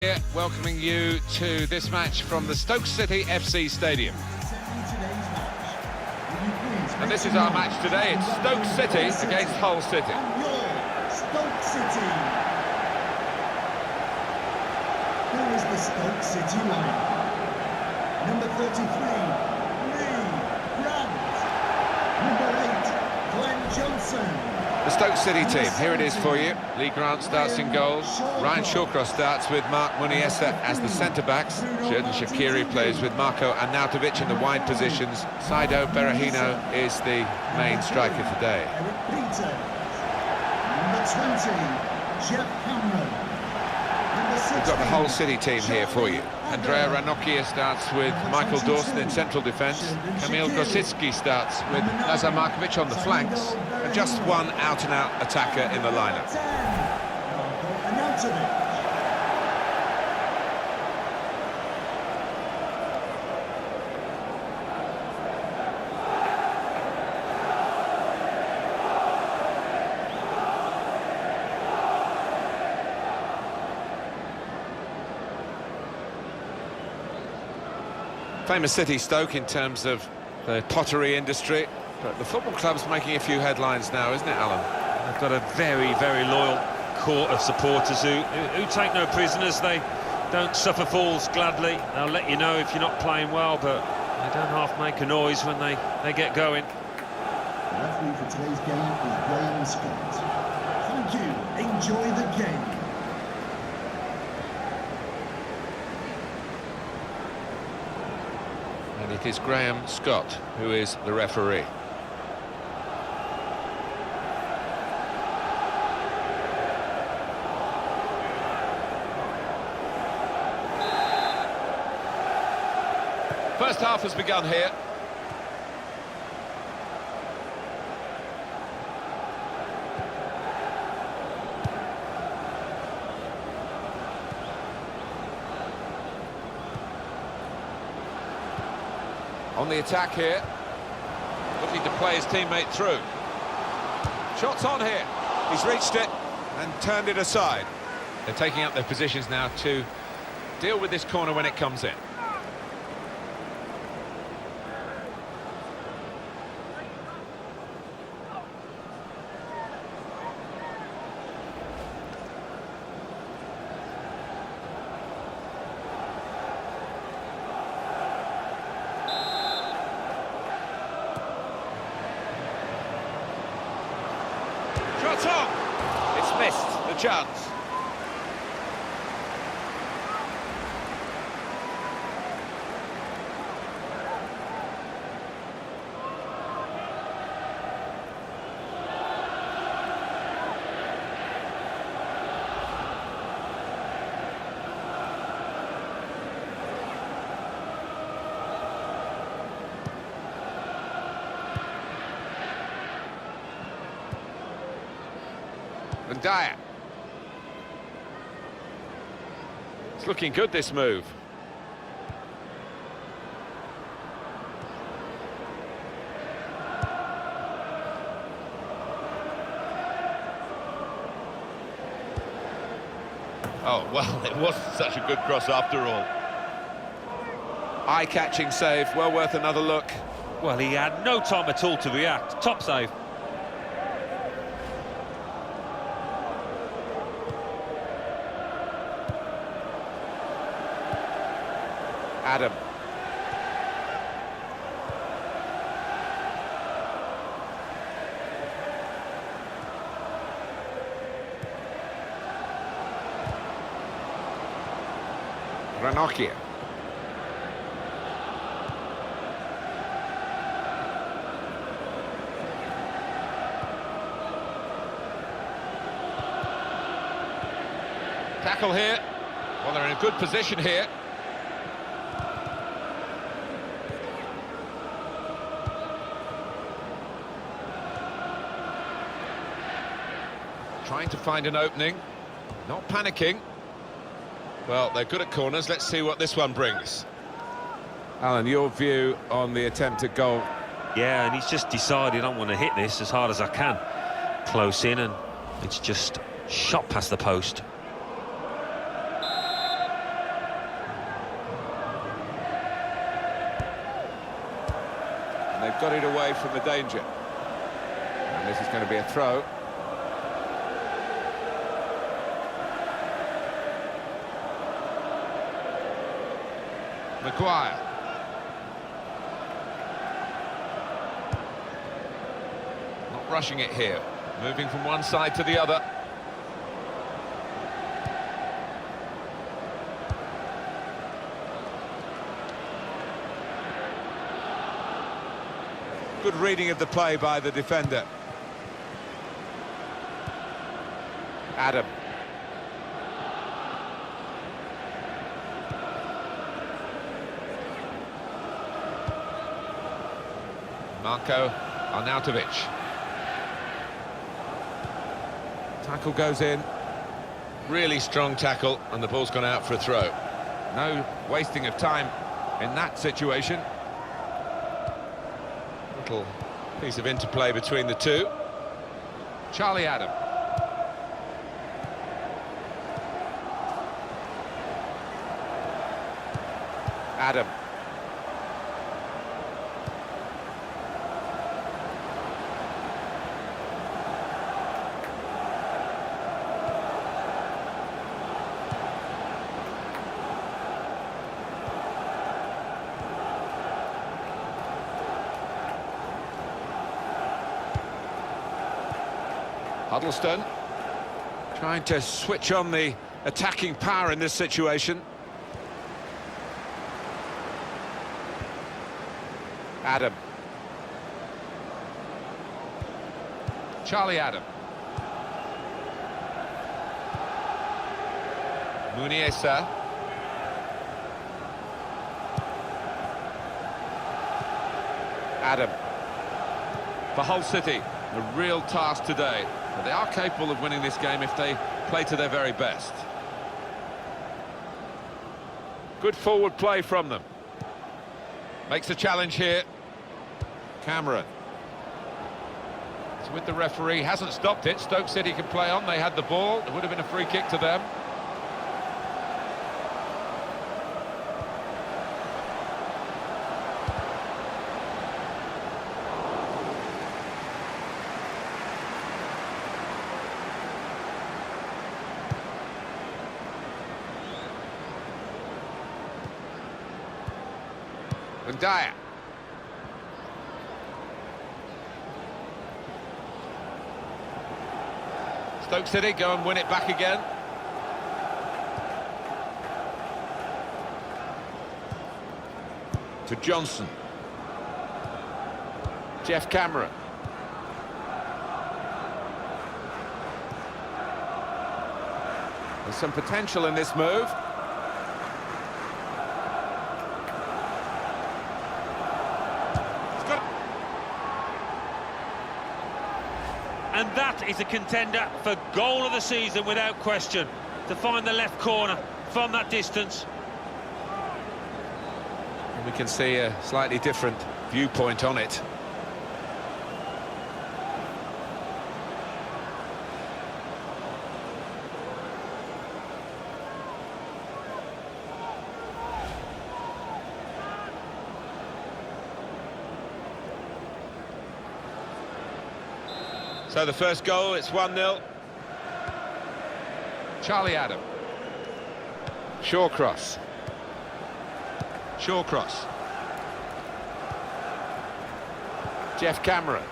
Here, welcoming you to this match from the Stoke City FC Stadium. And this is our match today. It's Stoke City against Hull City. Stoke City. Here is the Stoke City line. Number 33, Lee Grant. Number 8, Glenn Johnson. The Stoke City team, here it is for you. Lee Grant starts in goal. Ryan Shawcross starts with Mark Muniesa as the centre-backs. Xherdan Shaqiri plays with Marco Arnautovic in the wide positions. Saido Berahino is the main striker today. Eric Peters. Number 20, Jeff Cameron. We've got the Hull City team here for you. Andrea Ranocchia starts with Michael Dawson in central defence. Kamil Grosicki starts with Lazar Markovic on the flanks. And just one out-and-out attacker in the lineup. Famous city, Stoke, in terms of the pottery industry, but the football club's making a few headlines now, isn't it, Alan? They've got a very, very loyal court of supporters who take no prisoners. They don't suffer falls gladly. They'll let you know if you're not playing well, but they don't half make a noise when they get going. The referee for today's game is Graham Scott. Thank you. Enjoy the game. And it is Graham Scott who is the referee. First half has begun here. On the attack here, looking to play his teammate through. Shots on here. He's reached it and turned it aside. They're taking up their positions now to deal with this corner when it comes in. It's missed the chance. And Dyer. It's looking good, this move. Oh, well, it wasn't such a good cross after all. Eye-catching save, well worth another look. Well, he had no time at all to react. Top save. Adam. Ranocchia. Tackle here. Well, they're in a good position here. Trying to find an opening, not panicking. Well, they're good at corners. Let's see what this one brings. Alan, your view on the attempt at goal? Yeah, and he's just decided I want to hit this as hard as I can. Close in, and it's just shot past the post. And they've got it away from the danger. And this is going to be a throw. Maguire. Not rushing it here. Moving from one side to the other. Good reading of the play by the defender. Adam. Marko Arnautovic. Tackle goes in. Really strong tackle, and the ball's gone out for a throw. No wasting of time in that situation. Little piece of interplay between the two. Charlie Adam. Adam. Huddlestone trying to switch on the attacking power in this situation. Adam. Charlie Adam. Muniesa. Adam. For Hull City, a real task today. But they are capable of winning this game if they play to their very best. Good forward play from them. Makes a challenge here. Cameron. It's with the referee, hasn't stopped it. Stoke City can play on, they had the ball. It would have been a free kick to them. And Dyer. Stoke City go and win it back again. To Johnson. Jeff Cameron. There's some potential in this move. And that is a contender for goal of the season without question. To find the left corner from that distance. And we can see a slightly different viewpoint on it. So the first goal, it's 1-0. Charlie Adam. Shawcross. Shawcross. Jeff Cameron.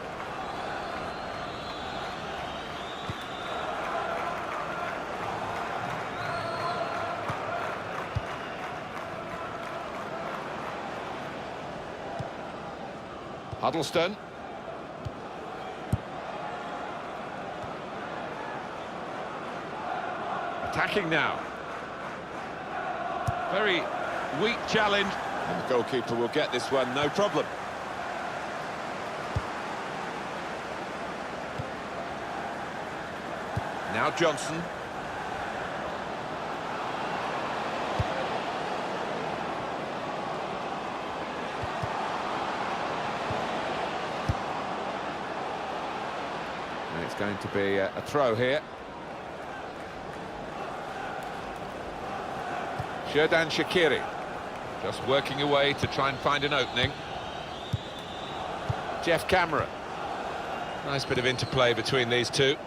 Huddlestone. Attacking now. Very weak challenge. And the goalkeeper will get this one, no problem. Now Johnson. And it's going to be a throw here. Xherdan Shaqiri just working away to try and find an opening. Jeff Cameron. Nice bit of interplay between these two.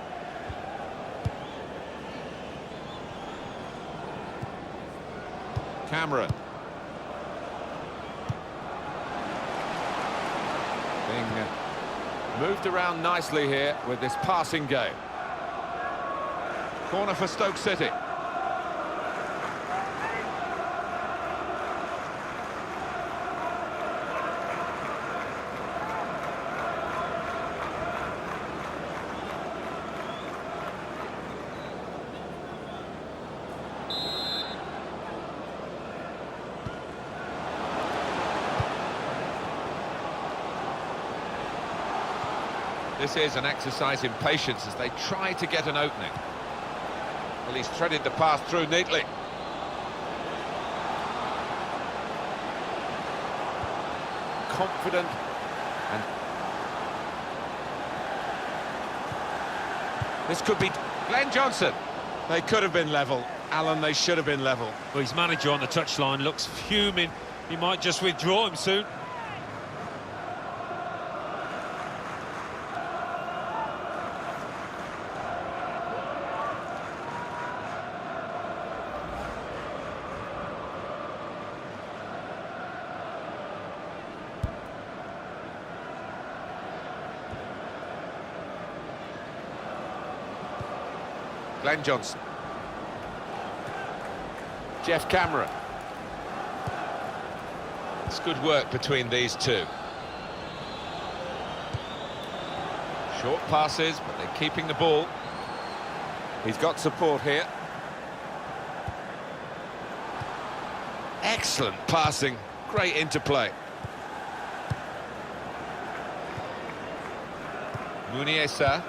Cameron. Being moved around nicely here with this passing game. Corner for Stoke City. This is an exercise in patience as they try to get an opening. Well, he's threaded the pass through neatly. Confident. And this could be Glenn Johnson. They could have been level. Alan, they should have been level. Well, his manager on the touchline looks fuming. He might just withdraw him soon. Glenn Johnson. Jeff Cameron. It's good work between these two. Short passes, but they're keeping the ball. He's got support here. Excellent passing, great interplay. Muniesa.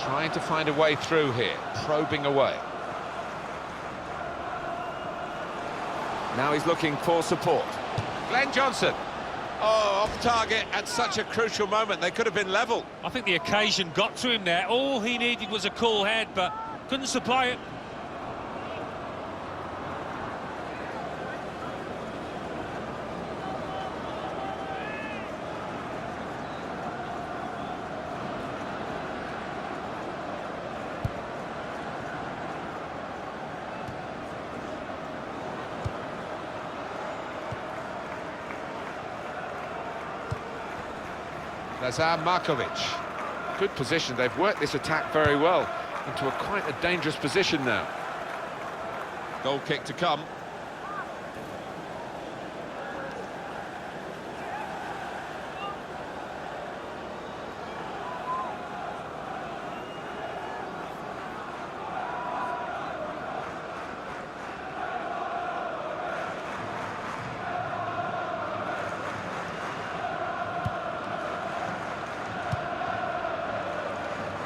Trying to find a way through here, probing away. Now he's looking for support. Glenn Johnson. Oh, off target at such a crucial moment. They could have been level. I think the occasion got to him there. All he needed was a cool head, but couldn't supply it. Lazar Markovic. Good position. They've worked this attack very well into quite a dangerous position now. Goal kick to come.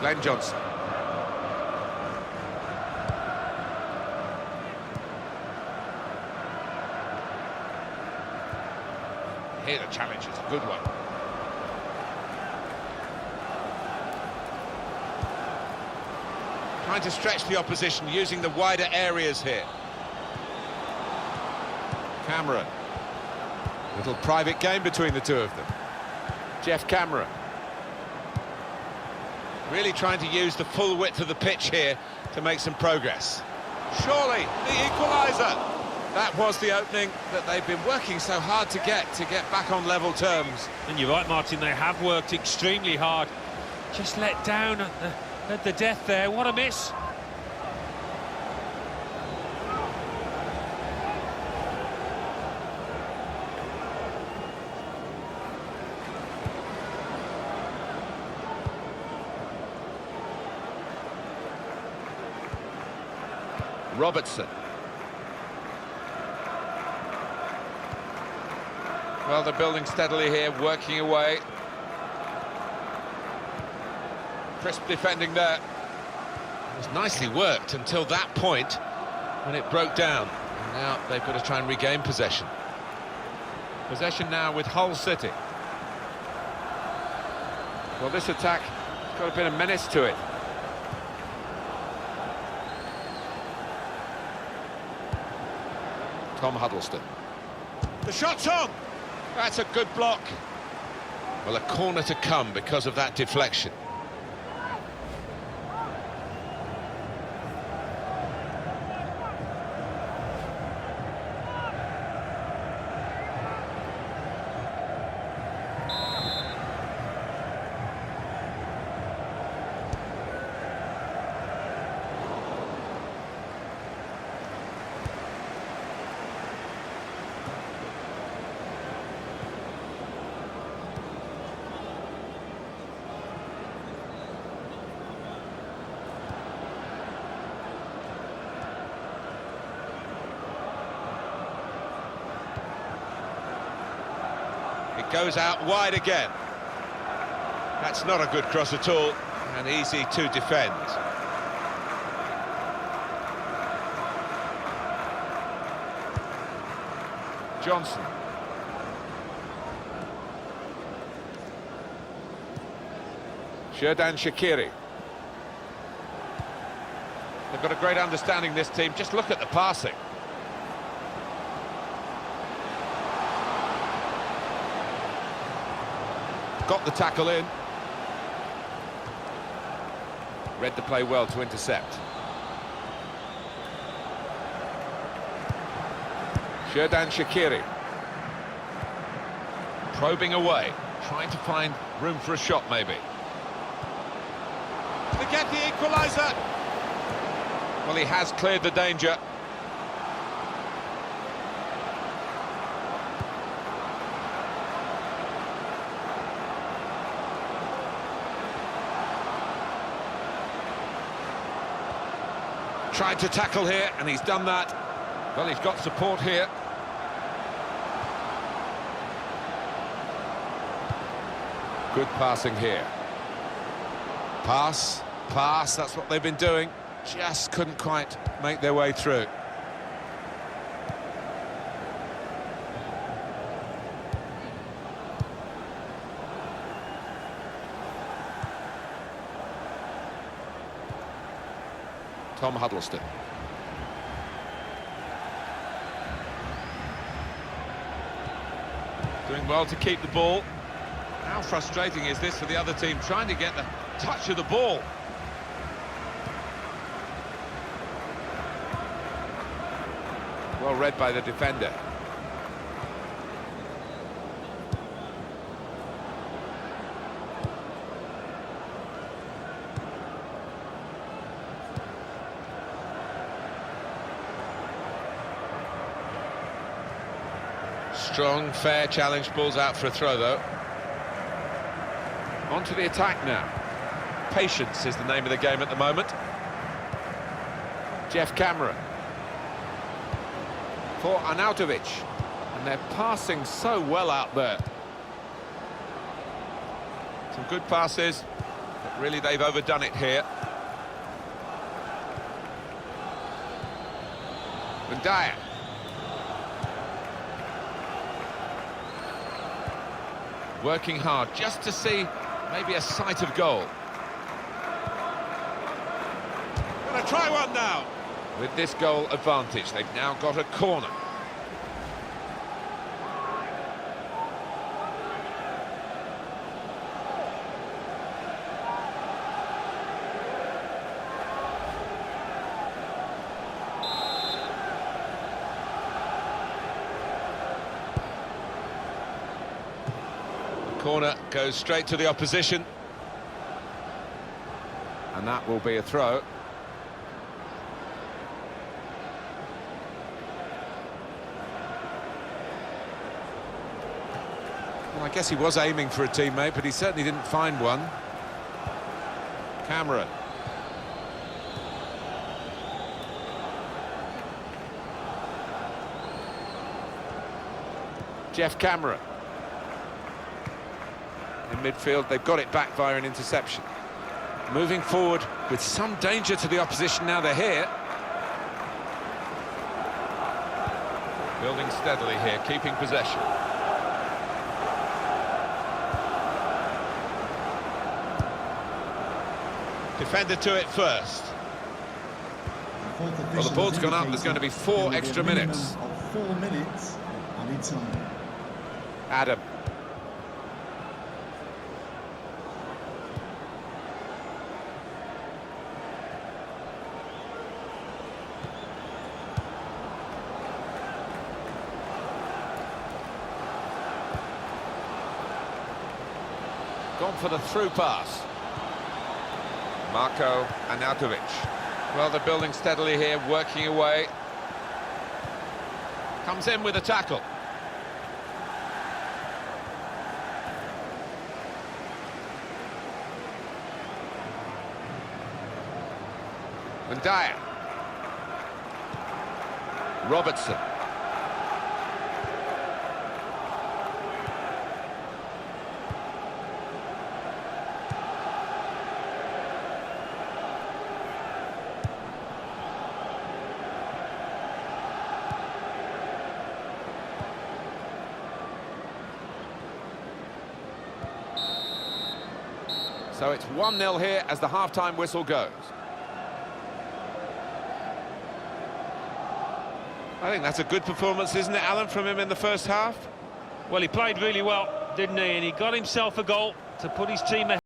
Glenn Johnson. Here the challenge is a good one. Trying to stretch the opposition using the wider areas here. Cameron. Little private game between the two of them. Jeff Cameron. Really trying to use the full width of the pitch here to make some progress. Surely the equaliser. That was the opening that they've been working so hard to get back on level terms. And you're right, Martin, they have worked extremely hard. Just let down at the death there. What a miss. Robertson. Well, they're building steadily here, working away. Crisp defending there. It was nicely worked until that point when it broke down. And now they've got to try and regain possession. Possession now with Hull City. Well, this attack has got a bit of menace to it. Tom Huddleston. The shot's on! That's a good block. Well, a corner to come because of that deflection. It goes out wide again. That's not a good cross at all, and easy to defend. Johnson. Xherdan Shaqiri. They've got a great understanding, this team. Just look at the passing. Got the tackle in. Read the play well to intercept. Xherdan Shaqiri. Probing away, trying to find room for a shot maybe. They get the equaliser. Well, he has cleared the danger. Tried to tackle here, and he's done that. Well, he's got support here. Good passing here. Pass, pass, that's what they've been doing. Just couldn't quite make their way through. Tom Huddleston. Doing well to keep the ball. How frustrating is this for the other team, trying to get the touch of the ball? Well read by the defender. Strong, fair challenge, ball's out for a throw though. On to the attack now. Patience is the name of the game at the moment. Jeff Cameron. For Arnautovic. And they're passing so well out there. Some good passes, but really they've overdone it here. Dyer. Working hard just to see maybe a sight of goal. Gonna try one now. With this goal advantage, they've now got a corner. Corner goes straight to the opposition, and that will be a throw. Well, I guess he was aiming for a teammate, but he certainly didn't find one. Cameron. Jeff Cameron. In midfield, they've got it back via an interception. Moving forward with some danger to the opposition now they're here. Building steadily here, keeping possession. Defender to it first. Well, the ball's gone up, there's going to be 4 extra minutes. 4 minutes of added time. Adam. Gone for the through pass. Marco Arnautovic. Well, they're building steadily here, working away. Comes in with a tackle. Ndaya. Robertson. So it's 1-0 here as the half-time whistle goes. I think that's a good performance, isn't it, Alan, from him in the first half? Well, he played really well, didn't he? And he got himself a goal to put his team ahead.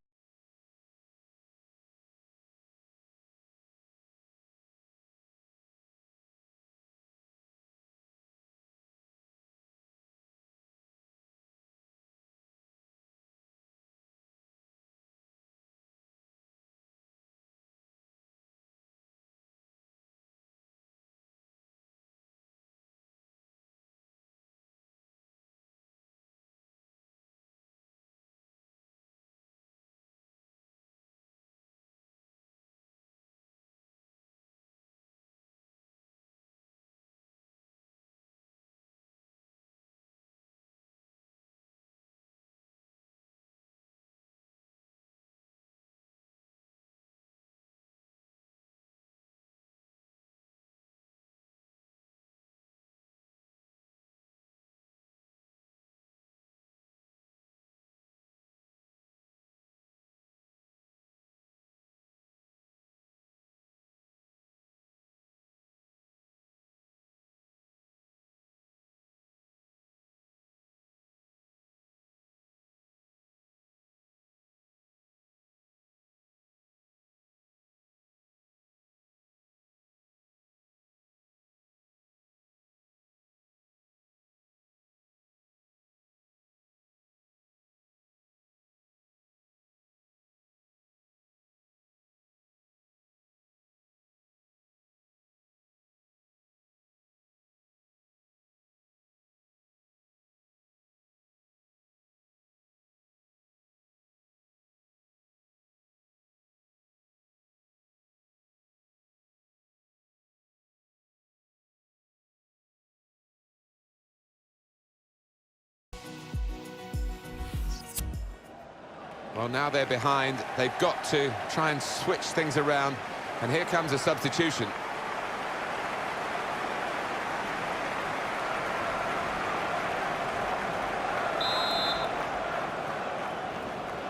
Well, now they're behind. They've got to try and switch things around. And here comes a substitution.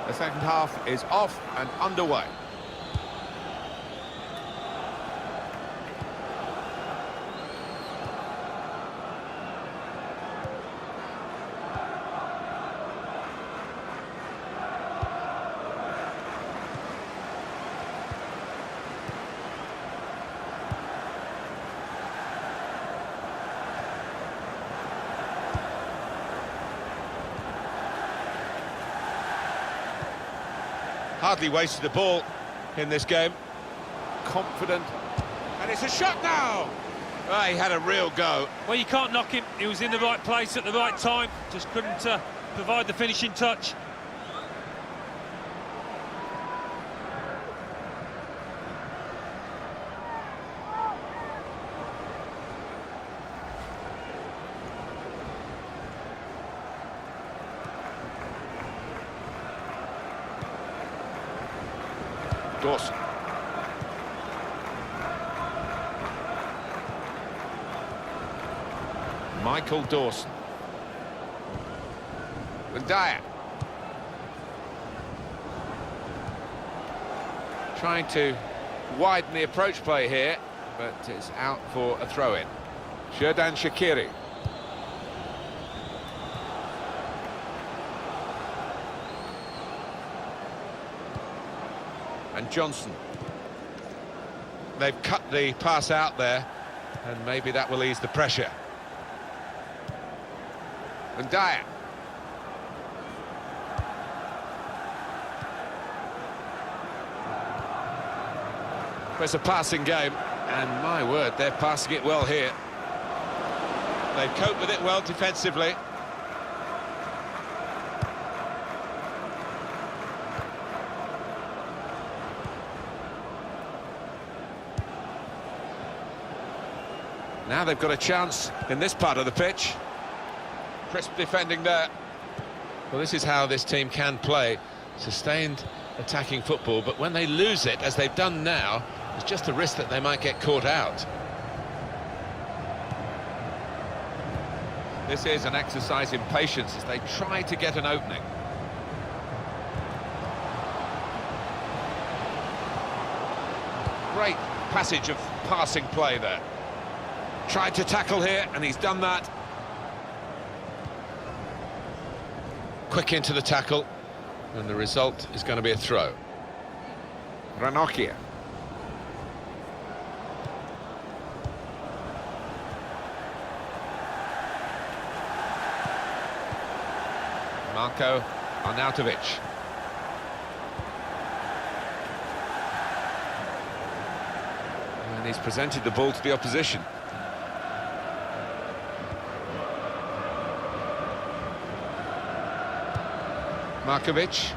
The second half is off and underway. Hardly wasted the ball in this game. Confident. And it's a shot now! Oh, he had a real go. Well, you can't knock him. He was in the right place at the right time. Just couldn't provide the finishing touch. Dawson. Michael Dawson. Ndaya. Trying to widen the approach play here, but it's out for a throw-in. Xherdan Shaqiri. And Johnson. They've cut the pass out there, and maybe that will ease the pressure. And Dyer. It's a passing game, and my word, they're passing it well here. They've coped with it well defensively. Now they've got a chance in this part of the pitch. Crisp defending there. Well, this is how this team can play. Sustained attacking football, but when they lose it, as they've done now, there's just a risk that they might get caught out. This is an exercise in patience as they try to get an opening. Great passage of passing play there. Tried to tackle here, and he's done that. Quick into the tackle, and the result is going to be a throw. Ranocchia. Marko Arnautovic. And he's presented the ball to the opposition. Markovic.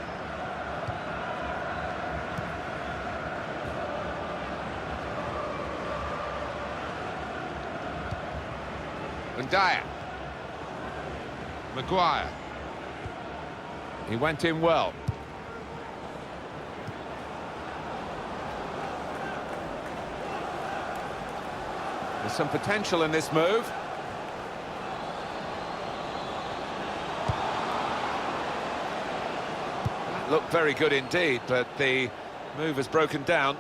And Dyer. Maguire. He went in well. There's some potential in this move. That looked very good indeed, but the move has broken down.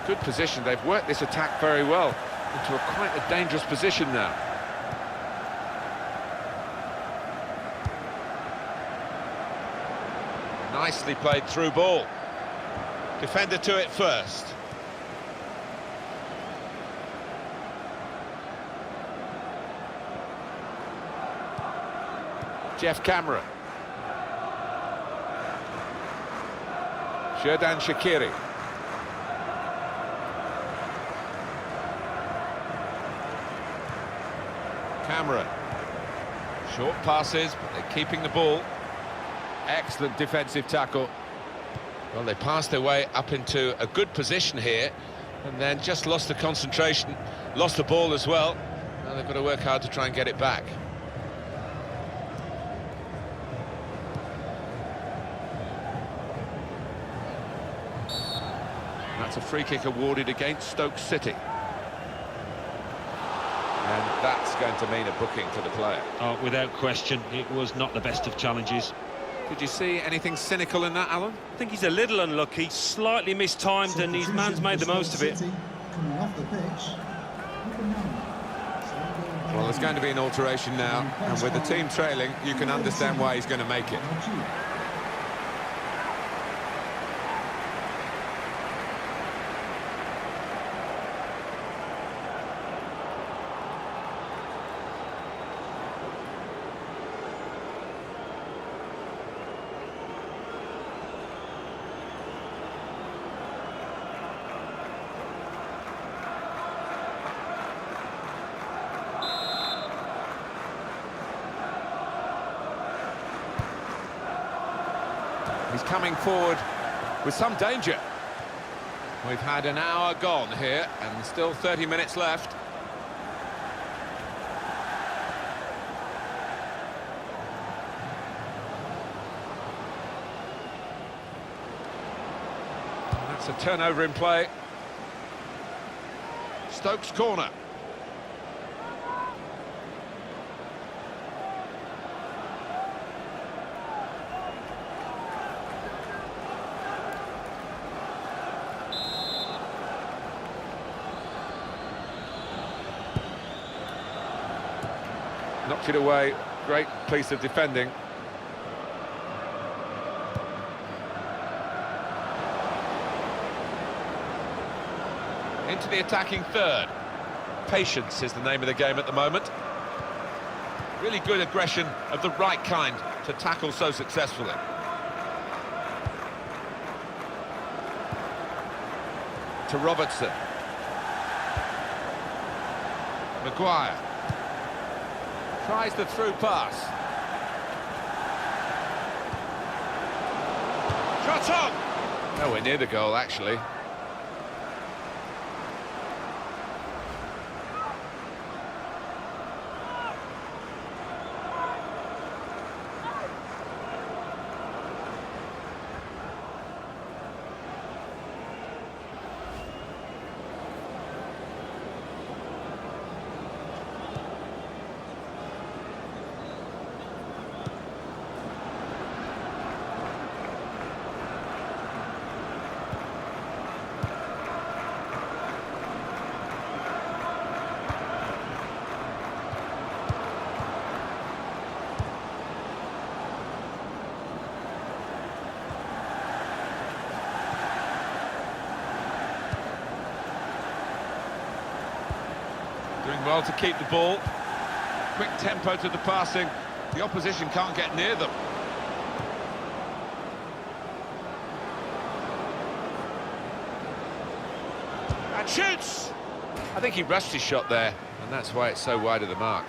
Good position. They've worked this attack very well into quite a dangerous position now. Nicely played through ball. Defender to it first. Jeff Cameron. Xherdan Shaqiri. Cameron. Short passes, but they're keeping the ball. Excellent defensive tackle. Well, they passed their way up into a good position here, and then just lost the concentration, lost the ball as well. Now they've got to work hard to try and get it back. That's a free kick awarded against Stoke City. And that's going to mean a booking for the player. Oh, without question, it was not the best of challenges. Did you see anything cynical in that, Alan? I think he's a little unlucky, slightly mistimed, and his man's made the most of it. Coming off the pitch. Well, there's going to be an alteration now, and with the team trailing, you can understand why he's going to make it. He's coming forward with some danger. We've had an hour gone here and still 30 minutes left. That's a turnover in play. Stoke's corner. Knocked it away. Great piece of defending. Into the attacking third. Patience is the name of the game at the moment. Really good aggression of the right kind to tackle so successfully. To Robertson. Maguire. Tries the through pass. Shot on! Nowhere near the goal, actually. Doing well to keep the ball. Quick tempo to the passing. The opposition can't get near them. And shoots! I think he rushed his shot there, and that's why it's so wide of the mark.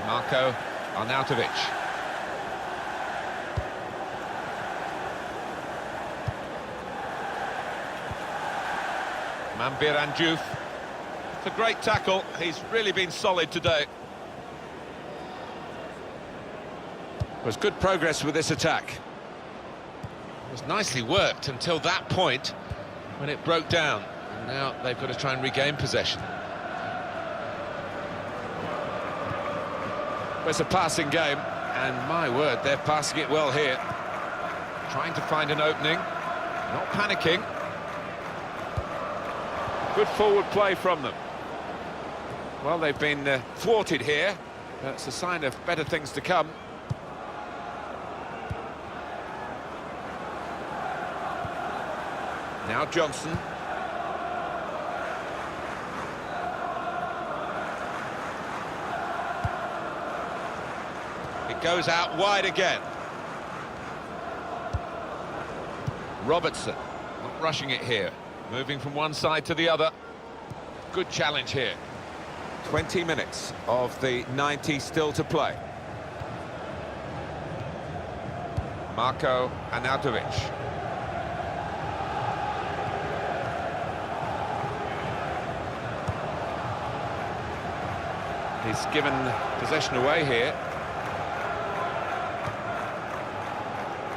Marco Arnautovic. Manbir Anjouf. It's a great tackle. He's really been solid today. It was good progress with this attack. It was nicely worked until that point when it broke down. And now they've got to try and regain possession. It's a passing game, and my word, they're passing it well here. Trying to find an opening, not panicking. Good forward play from them. Well, they've been thwarted here. That's a sign of better things to come. Now Johnson. Goes out wide again. Robertson, not rushing it here. Moving from one side to the other. Good challenge here. 20 minutes of the 90 still to play. Marco Arnautovic. He's given possession away here.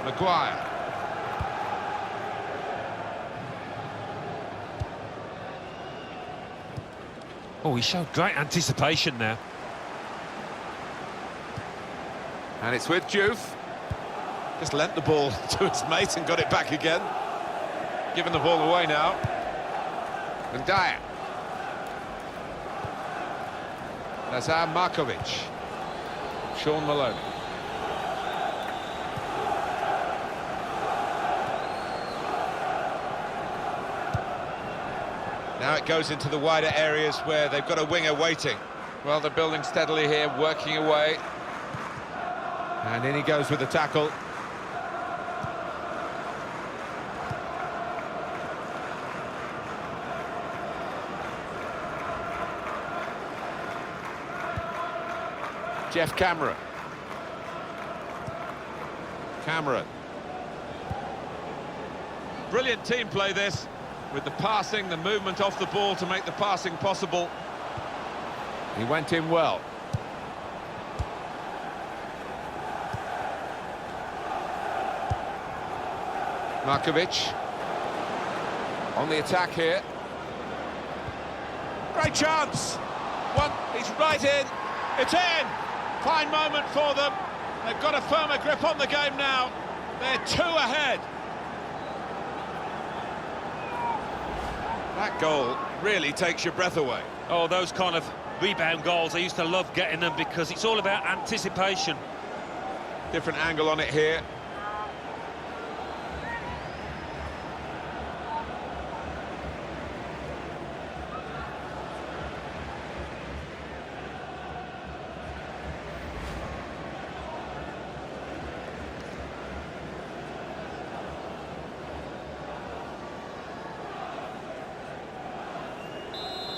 Maguire. Oh, he showed great anticipation there. And it's with Diouf. Just lent the ball to his mate and got it back again. Giving the ball away now. And Dyer. Lazar Markovic. Sean Maloney. Now it goes into the wider areas where they've got a winger waiting. Well, they're building steadily here, working away. And in he goes with the tackle. Jeff Cameron. Brilliant team play this. With the passing, the movement off the ball to make the passing possible. He went in well. Markovic on the attack here. Great chance. One, he's right in. It's in. Fine moment for them. They've got a firmer grip on the game now. They're 2 ahead. That goal really takes your breath away. Oh, those kind of rebound goals, I used to love getting them because it's all about anticipation. Different angle on it here.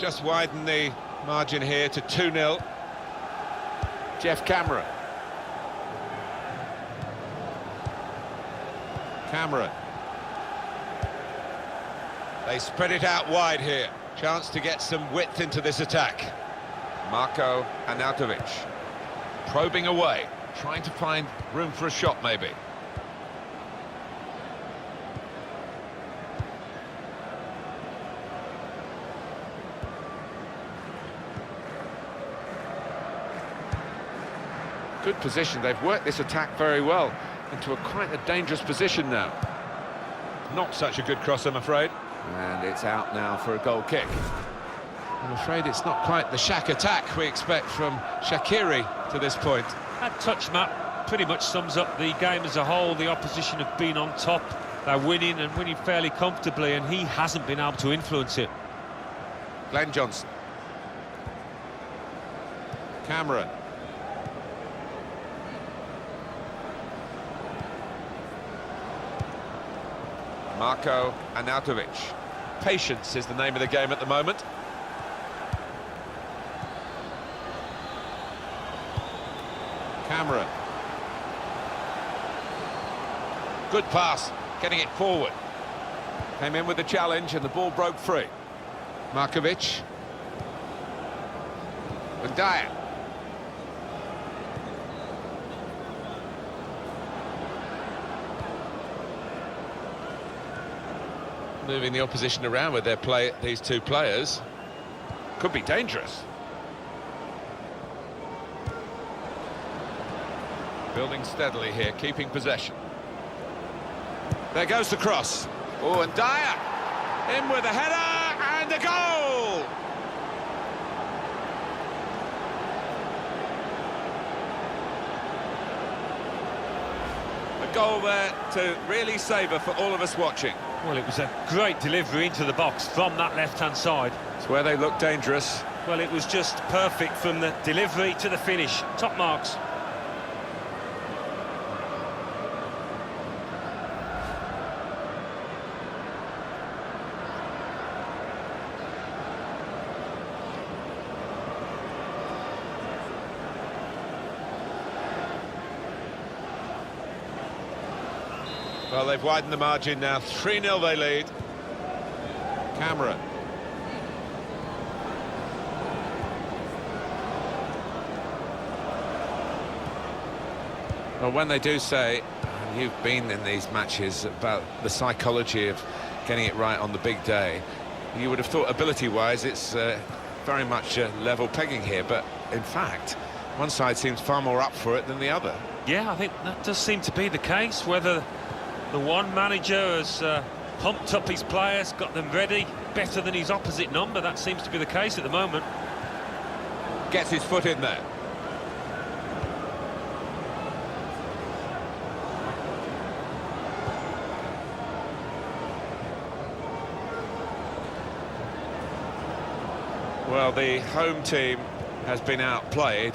Just widen the margin here to 2-0. Jeff Cameron. They spread it out wide here. Chance to get some width into this attack. Marko Arnautovic probing away, trying to find room for a shot maybe. Good position. They've worked this attack very well into quite a dangerous position now. Not such a good cross, I'm afraid. And it's out now for a goal kick. I'm afraid it's not quite the Shaq attack we expect from Shaqiri to this point. That touch map pretty much sums up the game as a whole. The opposition have been on top. They're winning and winning fairly comfortably, and he hasn't been able to influence it. Glenn Johnson. Cameron. Marko Arnautovic. Patience is the name of the game at the moment. Cameron. Good pass, getting it forward. Came in with the challenge and the ball broke free. Markovic. And Dyer. Moving the opposition around with their play, these two players. Could be dangerous. Building steadily here, keeping possession. There goes the cross. Oh, and Dyer in with a header and a goal! A goal there to really savour for all of us watching. Well, it was a great delivery into the box from that left-hand side. It's where they look dangerous. Well, it was just perfect from the delivery to the finish. Top marks. Well, they've widened the margin now. 3-0 they lead. Cameron. Well, when they do say, you've been in these matches, about the psychology of getting it right on the big day, you would have thought ability-wise it's very much level pegging here, but in fact, one side seems far more up for it than the other. Yeah, I think that does seem to be the case. Whether the one manager has pumped up his players, got them ready better than his opposite number, that seems to be the case at the moment. Gets his foot in there. Well, the home team has been outplayed,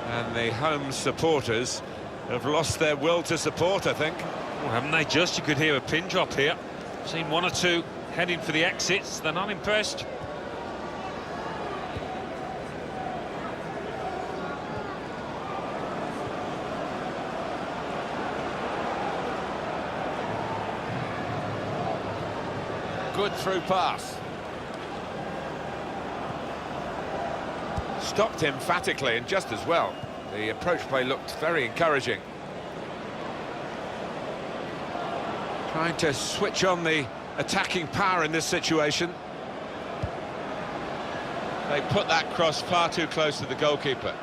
and the home supporters have lost their will to support, I think. Well, haven't they just? You could hear a pin drop here. Seen one or two heading for the exits. They're not impressed. Good through pass. Stopped emphatically and just as well. The approach play looked very encouraging. Trying to switch on the attacking power in this situation. They put that cross far too close to the goalkeeper.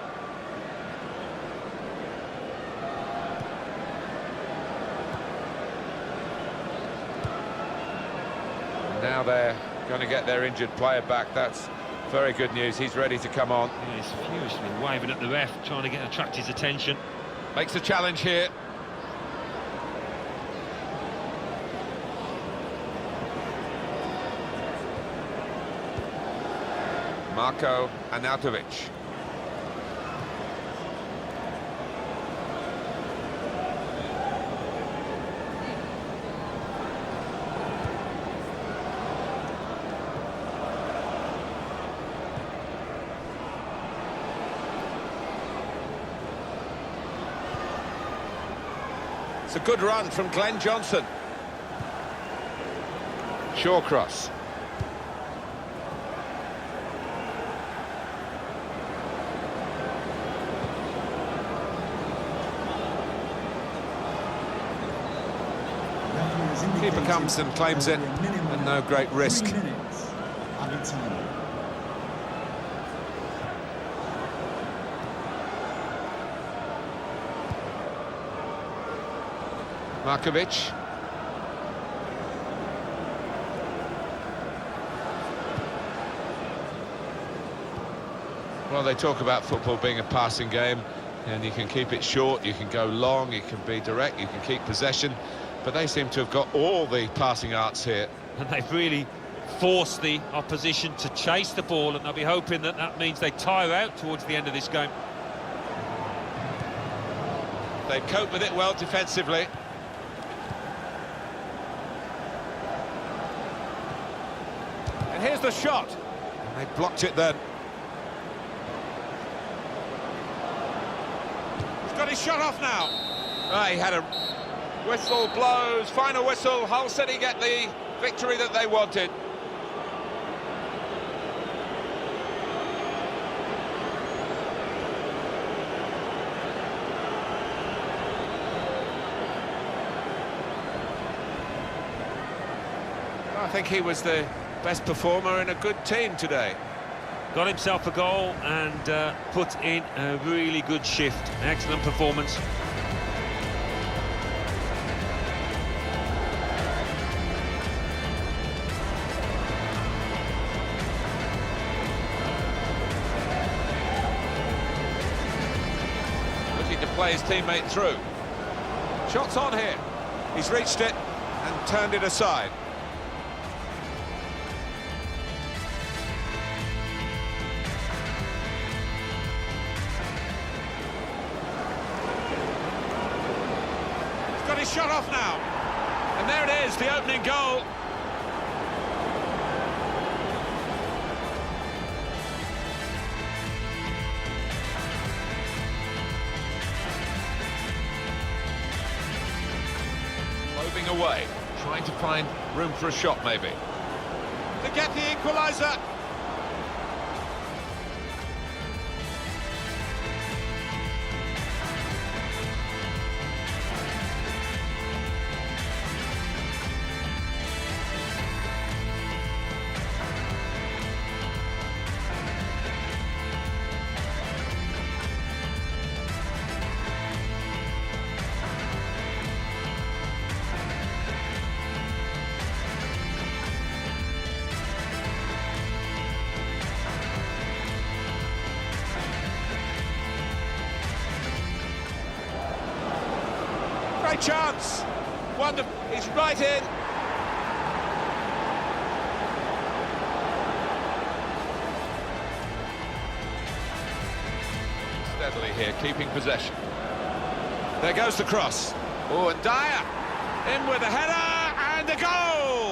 Now they're going to get their injured player back. That's very good news. He's ready to come on. Yeah, he's furiously waving at the ref, trying to attract his attention. Makes a challenge here. Marko Arnautovic. It's a good run from Glenn Johnson. Shawcross. Keeper comes and claims it, and no great risk. Markovic. Well, they talk about football being a passing game, and you can keep it short, you can go long, you can be direct, you can keep possession, but they seem to have got all the passing arts here. And they've really forced the opposition to chase the ball, and they'll be hoping that that means they tire out towards the end of this game. They cope with it well defensively. And here's the shot. And they blocked it then. He's got his shot off now. Ah, he had a whistle blows, final whistle. Hull City get the victory that they wanted. I think he was the best performer in a good team today. Got himself a goal and put in a really good shift. Excellent performance. Looking to play his teammate through. Shots on here. He's reached it and turned it aside. Got his shot off now, and there it is, the opening goal. Moving away, trying to find room for a shot maybe. To get the equaliser. Great chance. Wonderful. He's right in. Steadily here, keeping possession. There goes the cross. Oh, and Dyer in with a header and a goal.